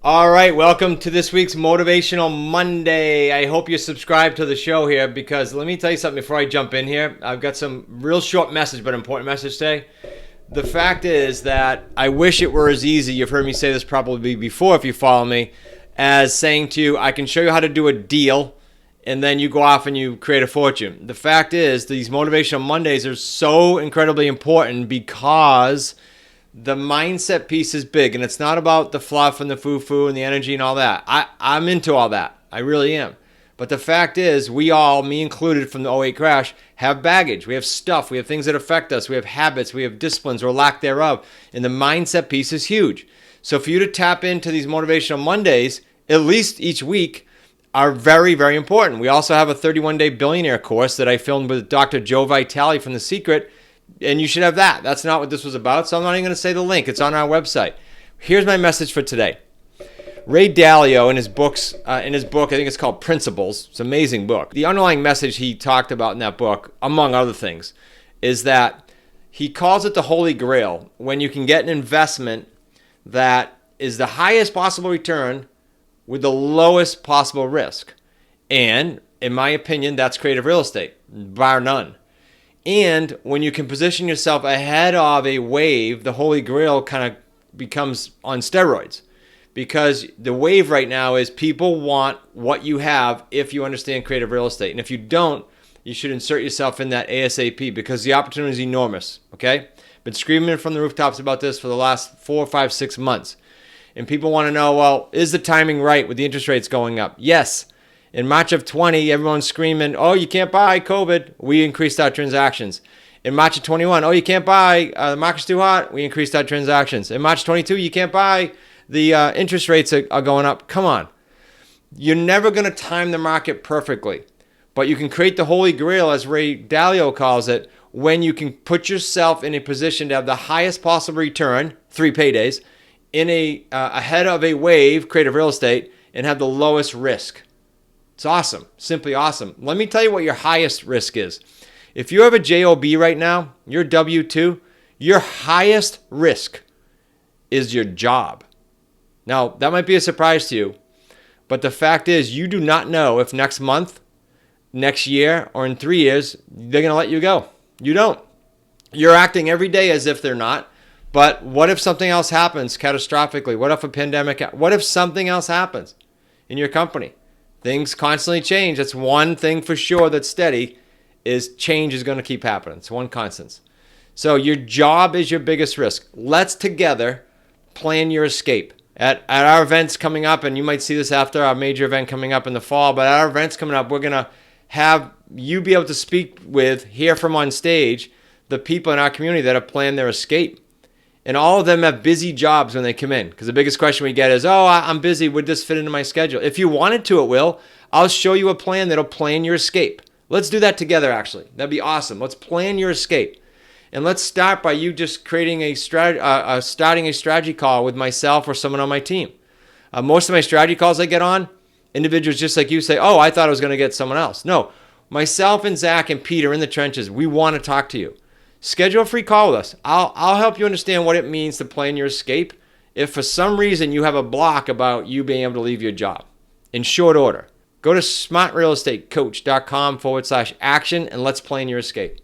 All right, welcome to this week's Motivational Monday. I hope you subscribe to the show here because let me tell you something before I jump in here. I've got some real short message but important message today. The fact is that I wish it were as easy, you've heard me say this probably before if you follow me, as saying to you, I can show you how to do a deal and then you go off and you create a fortune. The fact is these Motivational Mondays are so incredibly important because the mindset piece is big, and it's not about the fluff and the foo-foo and the energy and all that. I'm into all that. I really am. But the fact is, we all, me included from the '08 crash, have baggage. We have stuff. We have things that affect us. We have habits. We have disciplines or lack thereof. And the mindset piece is huge. So for you to tap into these Motivational Mondays, at least each week, are very, very important. We also have a 31-day billionaire course that I filmed with Dr. Joe Vitale from The Secret, and you should have that. That's not what this was about, so I'm not even going to say the link. It's on our website. Here's my message for today. Ray Dalio, in his book, I think it's called Principles. It's an amazing book. The underlying message he talked about in that book, among other things, is that he calls it the Holy Grail, when you can get an investment that is the highest possible return with the lowest possible risk. And, in my opinion, that's creative real estate, bar none. And when you can position yourself ahead of a wave, the Holy Grail kind of becomes on steroids. Because the wave right now is people want what you have if you understand creative real estate. And if you don't, you should insert yourself in that ASAP because the opportunity is enormous, okay? Been screaming from the rooftops about this for the last 4, 5, 6 months. And people want to know, well, is the timing right with the interest rates going up? Yes. In March of 20, everyone's screaming, oh, you can't buy COVID. We increased our transactions. In March of 21, oh, you can't buy, the market's too hot. We increased our transactions. In March 22, you can't buy, the interest rates are going up. Come on. You're never going to time the market perfectly. But you can create the Holy Grail, as Ray Dalio calls it, when you can put yourself in a position to have the highest possible return, 3 paydays, in ahead of a wave, creative real estate, and have the lowest risk. It's awesome. Simply awesome. Let me tell you what your highest risk is. If you have a JOB right now, your W-2, your highest risk is your job. Now, that might be a surprise to you, but the fact is you do not know if next month, next year, or in 3 years, they're going to let you go. You don't. You're acting every day as if they're not, but what if something else happens catastrophically? What if a pandemic? What if something else happens in your company? Things constantly change. That's one thing for sure that's steady, is change is going to keep happening. It's one constant. So your job is your biggest risk. Let's together plan your escape. At our events coming up, and you might see this after our major event coming up in the fall, but at our events coming up, we're going to have you be able to speak with, hear from on stage, the people in our community that have planned their escape. And all of them have busy jobs when they come in. Because the biggest question we get is, oh, I'm busy. Would this fit into my schedule? If you wanted to, it will. I'll show you a plan that'll plan your escape. Let's do that together, actually. That'd be awesome. Let's plan your escape. And let's start by you just creating starting a strategy call with myself or someone on my team. Most of my strategy calls I get on, individuals just like you say, oh, I thought I was going to get someone else. No, myself and Zach and Pete are in the trenches. We want to talk to you. Schedule a free call with us. I'll help you understand what it means to plan your escape if for some reason you have a block about you being able to leave your job in short order. Go to smartrealestatecoach.com/action and let's plan your escape.